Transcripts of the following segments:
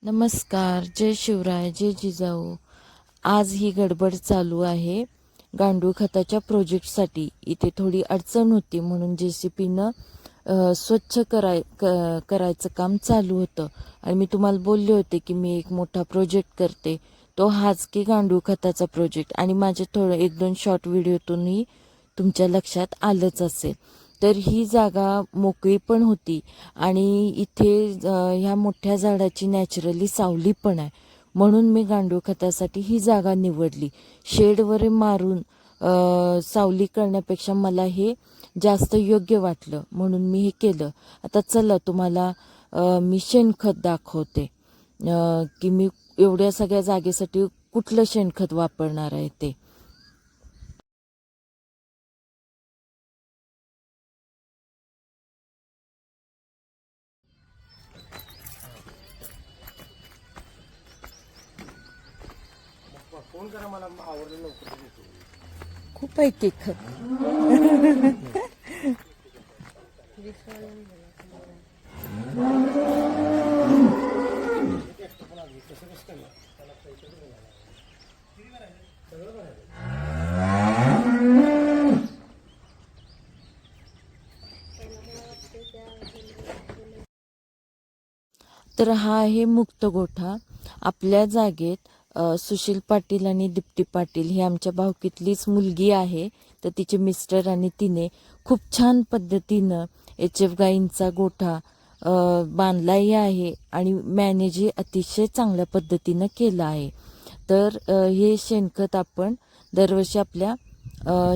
नमस्कार, जय शिवराय, जय जिजाऊ. आज ही गडबड चालू आहे गांडूळ खताच्या प्रोजेक्टसाठी. इथे थोडी अडचण होती म्हणून JCPनं स्वच्छ करायचं काम चालू होतं आणि मी तुम्हाला बोलले होते की मी एक मोठा प्रोजेक्ट करते. तो हाच की गांडूळ खताचा प्रोजेक्ट. आणि माझे थोडं 1-2 शॉर्ट व्हिडिओतूनही तुमच्या लक्षात आलंच असेल. तर ही जागा मोकळी पण होती आणि इथे ह्या मोठ्या झाडाची नॅचरली सावली पण आहे, म्हणून मी गांडूळ खतासाठी ही जागा निवडली. शेड वगैरे मारून सावली करण्यापेक्षा मला हे जास्त योग्य वाटलं म्हणून मी हे केलं. आता चला तुम्हाला मी शेणखत दाखवते की मी एवढ्या सगळ्या जागेसाठी कुठलं शेणखत वापरणार आहे ते. फोन करा मला आवडलं लवकर देतो. खूप आहे की खत. तर हा आहे मुक्त गोठा. आपल्या जागेत सुशील पाटील आणि दीप्ती पाटील ही आमच्या भावकीतलीच मुलगी आहे. तर तिचे मिस्टर आणि तिने खूप छान पद्धतीनं HF गाईंचा गोठा बांधलाही आहे आणि मॅनेजही अतिशय चांगल्या पद्धतीनं केला आहे. तर हे शेणखत आपण दरवर्षी आपल्या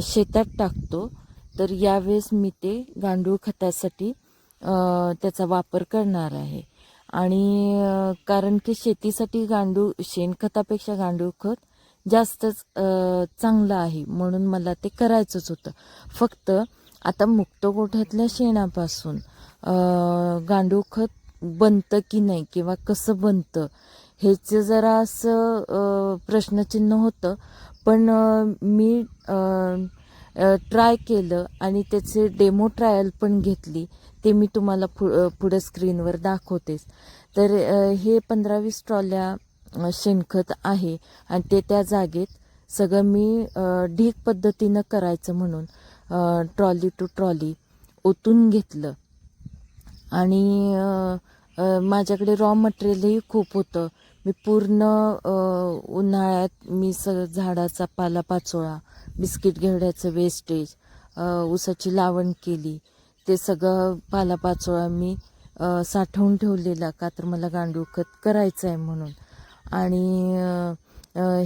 शेतात टाकतो. तर यावेळेस मी ते गांडूळ खतासाठी त्याचा वापर करणार आहे. आणि कारण की शेतीसाठी शेणखतापेक्षा गांडूळ खत जास्तच चांगलं आहे म्हणून मला ते करायचंच होतं. फक्त आता मुक्त गोठ्यातल्या शेणापासून गांडूळ खत बनतं की नाही किंवा कसं बनतं ह्याचं जरा असं प्रश्नचिन्ह होतं. पण मी ट्राय केलं आणि त्याचे डेमो ट्रायल पण घेतली. ते मी तुम्हाला पुढे स्क्रीनवर दाखवतेच. तर हे 15-20 ट्रॉल्या शेणखत आहे आणि ते त्या जागेत सगळं मी ढीग पद्धतीनं करायचं म्हणून ट्रॉली टू ट्रॉली ओतून घेतलं. आणि माझ्याकडे रॉ मटेरियलही खूप होतं. मी पूर्ण उन्हाळ्यात मी झाडाचा पालापाचोळा, बिस्किट घेवड्याचं वेस्टेज, ऊसाची लावण केली. ते सगळं पालापाचोळा मी साठवून ठेवलेला, का तर मला गांडूळ खत करायचं आहे म्हणून. आणि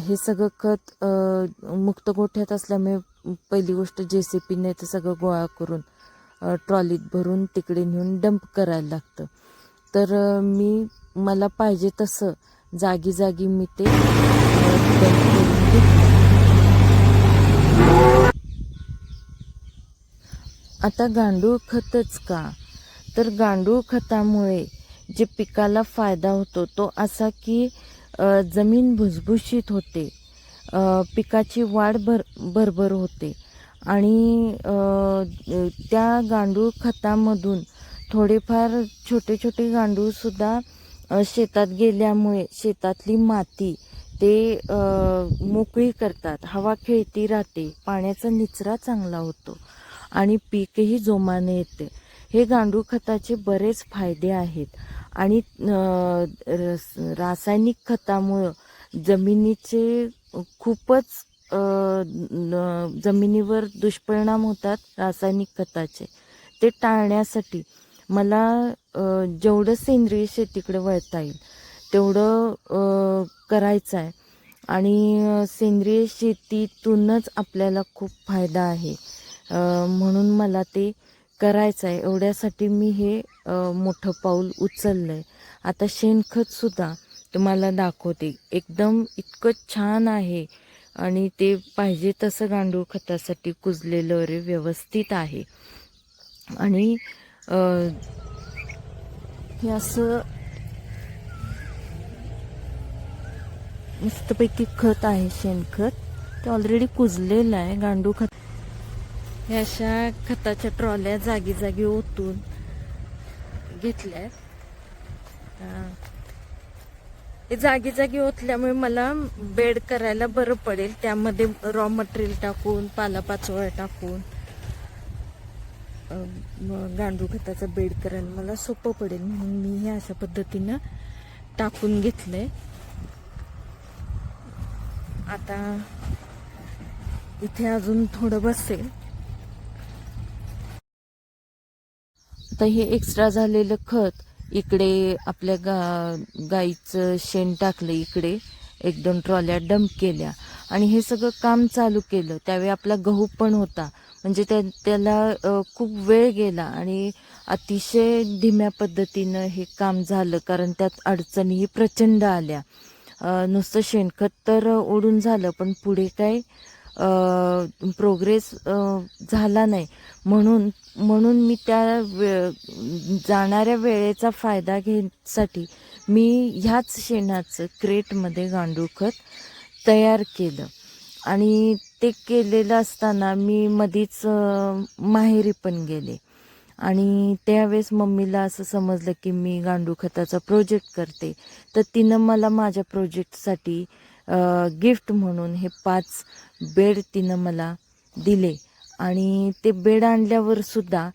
हे सगळं खत मुक्त गोठ्यात असल्यामुळे पहिली गोष्ट JCPने ते सगळं गोळा करून ट्रॉलीत भरून तिकडे नेऊन डंप करायला लागतं. तर मला पाहिजे तसं जागी जागी मी ते डंप करून घेतलं. आता गांडूळ खतच का, तर गांडूळ खतामुळे जे पिकाला फायदा होतो तो असा की जमीन भुसभुशीत होते, पिकाची वाढ भरभर होते. आणि त्या गांडूळ खतामधून थोडेफार छोटे छोटे गांडूळसुद्धा शेतात गेल्यामुळे शेतातली माती ते मोकळी करतात, हवा खेळती राहते, पाण्याचा निचरा चांगला होतो आणि पीकही जोमाने येते. हे गांडूळ खताचे बरेच फायदे आहेत. आणि रासायनिक खतामुळं जमिनीचे खूपच जमिनीवर दुष्परिणाम होतात रासायनिक खताचे. ते टाळण्यासाठी मला जेवढं सेंद्रिय शेतीकडे वळता येईल तेवढं करायचं आहे. आणि सेंद्रिय शेतीतूनच आपल्याला खूप फायदा आहे, म्हणून मला ते करायचं आहे. एवढ्यासाठी मी हे मोठं पाऊल उचललं आहे. आता शेणखतसुद्धा तुम्हाला दाखवते. एकदम इतकं छान आहे आणि ते पाहिजे तसं गांडूळ खतासाठी कुजलेलं वगैरे व्यवस्थित आहे. आणि हे असं मस्तपैकी खत आहे शेणखत. ते ऑलरेडी कुजलेलं आहे. गांडूळ खत हे अशा खताच्या ट्रॉल्या जागी जागी ओतून घेतल्या. हे जागी जागी ओतल्यामुळे मला बेड करायला बरं पडेल. त्यामध्ये रॉ मटेरियल टाकून, पालापाचोळा टाकून गांडूळ खताचा बेड करायला मला सोपं पडेल, म्हणून मी हे अशा पद्धतीनं टाकून घेतलंय. आता इथे अजून थोडं बसेल. आता हे एक्स्ट्रा झालेलं खत इकडे आपल्या गाईचं शेण टाकलं, इकडे 1-2 ट्रॉल्या डंप केल्या आणि हे सगळं काम चालू केलं. त्यावेळी आपला गहू पण होता, म्हणजे त्याला खूप वेळ गेला आणि अतिशय धीम्या पद्धतीनं हे काम झालं, कारण त्यात अडचणीही प्रचंड आल्या. नुसतं शेणखत तर ओढून झालं, पण पुढे काय प्रोग्रेस झाला नाही. म्हणून मी त्या जाणाऱ्या वेळेचा फायदा घेण्यासाठी मी ह्याच शेणाचं क्रेटमध्ये गांडूळ खत तयार केलं. आणि ते केलेलं असताना मी मधीच माहेरी पण गेले आणि त्यावेळेस मम्मीला असं समजलं की मी गांडूळ खताचा प्रोजेक्ट करते. तर तिनं मला माझ्या प्रोजेक्टसाठी गिफ्ट म्हणून हे 5 बेड तिनं मला दिले. आणि ते बेड आणल्यावर सुद्धा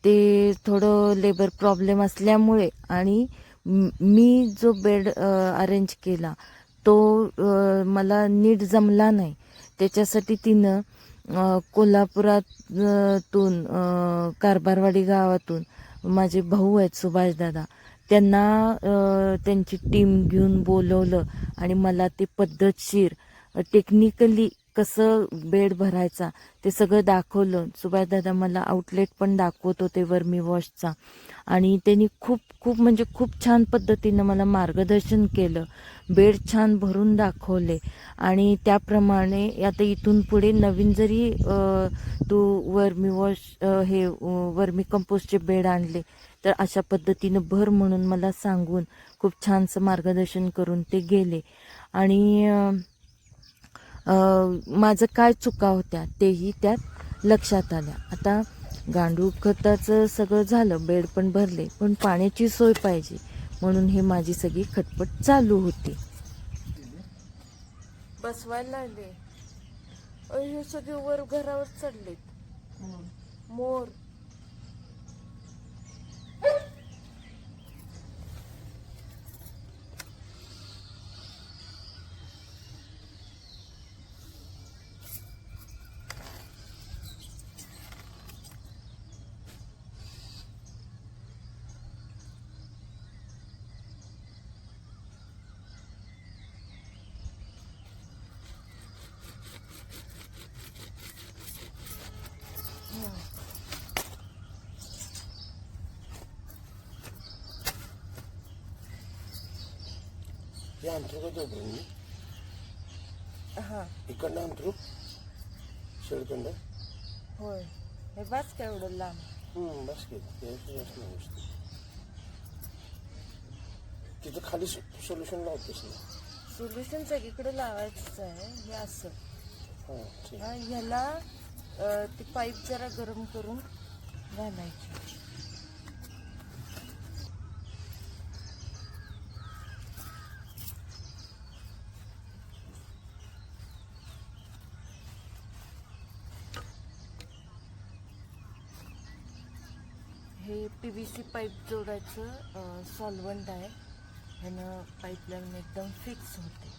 ते थोडं लेबर प्रॉब्लेम असल्यामुळे आणि मी जो बेड अरेंज केला तो मला नीट जमला नाही. त्याच्यासाठी तिनं कोल्हापुरातून कारभारवाडी गावातून माझे भाऊ आहेत सुभाषदादा, त्यांना त्यांची टीम घेऊन बोलवलं आणि मला ते पद्धतशीर टेक्निकली कसं बेड भरायचा ते सगळं दाखवलं. सुभाषदादा मला आउटलेट पण दाखवत होते वर्मी वॉशचा आणि त्यांनी खूप म्हणजे खूप छान पद्धतीनं मला मार्गदर्शन केलं. बेड छान भरून दाखवले आणि त्याप्रमाणे आता इथून पुढे नवीन जरी तू वर्मी वॉश हे वर्मी कंपोस्टचे बेड आणले तर अशा पद्धतीनं भर म्हणून मला सांगून खूप छानसं मार्गदर्शन करून ते गेले. आणि माझं काय चुका होत्या तेही त्यात लक्षात आल्या. आता गांडूळ खताचं सगळं झालं, बेड पण भरले, पण पाण्याची सोय पाहिजे, म्हणून हे माझी सगळी खटपट चालू होती. बसवायला लागले, हे सगळे वर घरावर चढलेत मोर. हे अंतर्गत होतो मी हा इकडनं अंतरू शेडकडं. होय, हे बस काय एवढं लांब. बस केलं तिथं खाली सोल्युशन लावतेस ना. सोल्युशन सगळीकडे लावायचंच आहे. हे असं हां ठीक. ह्याला ती पाईप जरा गरम करून घालायची. हे PVC पाईप जोडायचं सॉल्वंट आहे, ह्यानं पाईपलाईन एकदम फिक्स होते.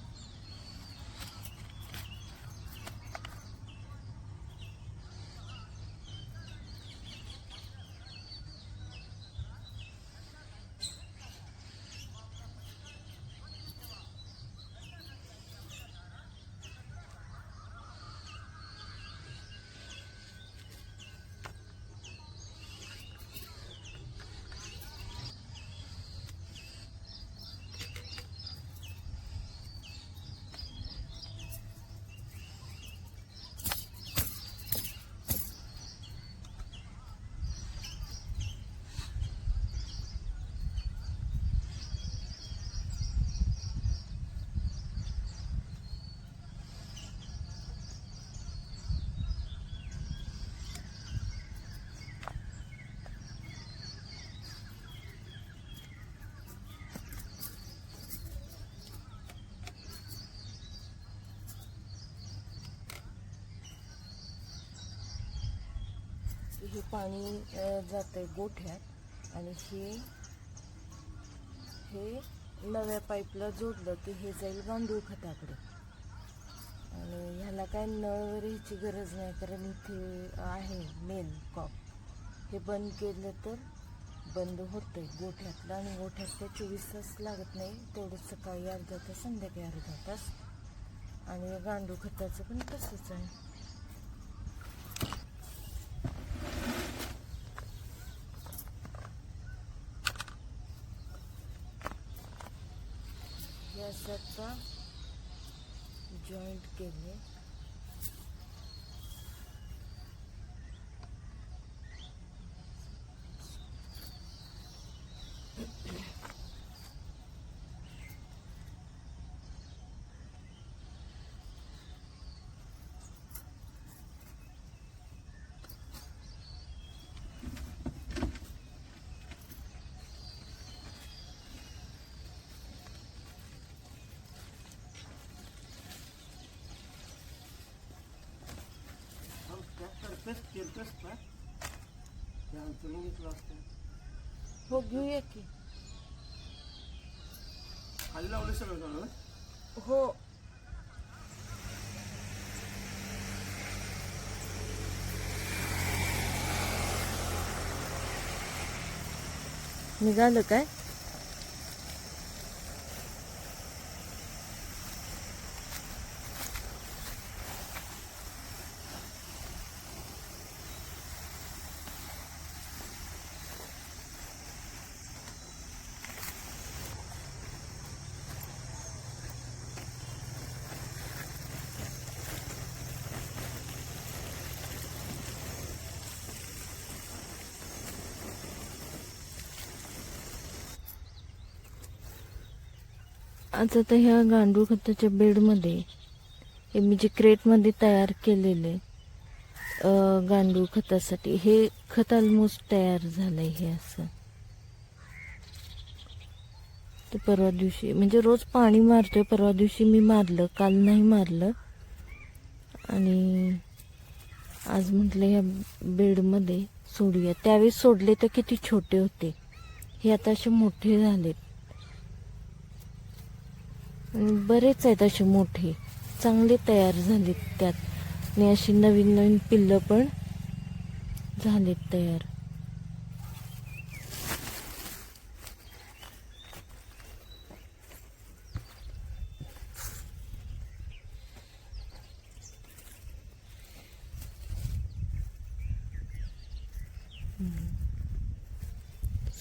हे पाणी जातंय गोठ्यात आणि हे नव्या पाईपला जोडलं की हे जाईल गांडूळ खताकडे. आणि ह्याला काय नळ वगैरे ह्याची गरज नाही, कारण इथे आहे मेन कॉक. हे बंद केलं तर बंद होतंय गोठ्यातलं, आणि गोठ्यात काय 24 तास लागत नाही, तेवढं सकाळी अर्धा तास संध्याकाळी अर्धा तास. आणि गांडूळ खताचं पण तसंच आहे. हे असं आता जॉईंट केले. केलतंच ना ते उचलून घेतलं असतं. हो, घेऊया की. खाली लावलं सगळं झालं. हो, निघालं काय? आता तर ह्या गांडूळ खताच्या बेडमध्ये हे मी जे क्रेटमध्ये तयार केलेले गांडूळ खतासाठी, हे खत ऑलमोस्ट तयार झालंय. हे असं ते परवा दिवशी, म्हणजे रोज पाणी मारतोय. परवा दिवशी मी मारलं, काल नाही मारलं. आणि आज म्हटलं ह्या बेडमध्ये सोडूया. त्यावेळी सोडले तर किती छोटे होते, हे आता असे मोठे झालेत. बरेच आहेत असे मोठे, चांगले तयार झालेत त्यात. आणि अशी नवीन नवीन पिल्लं पण झालेत तयार.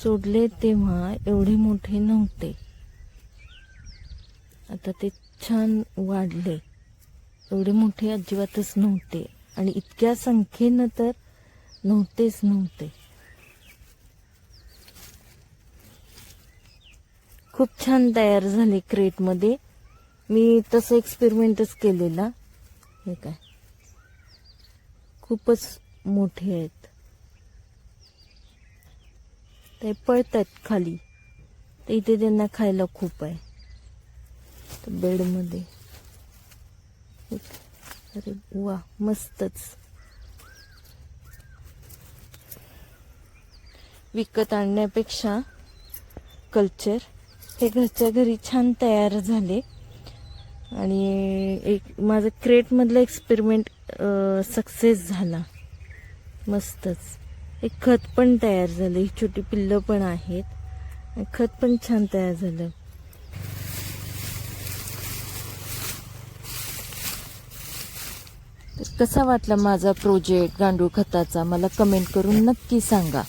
सोडले तेव्हा एवढे मोठे नव्हते, आता ते छान वाढले. एवढे मोठे अजिबातच नव्हते, आणि इतक्या संख्येनं तर नव्हते. खूप छान तयार झाले क्रेटमध्ये. मी तसं एक्सपेरिमेंटच केलेला. हे काय खूपच मोठे आहेत. ते पळतात खाली, तर इथे त्यांना खायला खूप आहे बेडमध्ये. अरे वा, मस्तच. विकत आणण्यापेक्षा कल्चर हे घरच्या घरी छान तयार झाले. आणि एक माझं क्रेटमधलं एक्सपेरिमेंट सक्सेस झाला. मस्तच. एक खत पण तयार झालं, ही छोटी पिल्लं पण आहेत, खत पण छान तयार झालं. कसा वाटला माझा प्रोजेक्ट गांडूळ खताचा, मला कमेंट करून नक्की सांगा.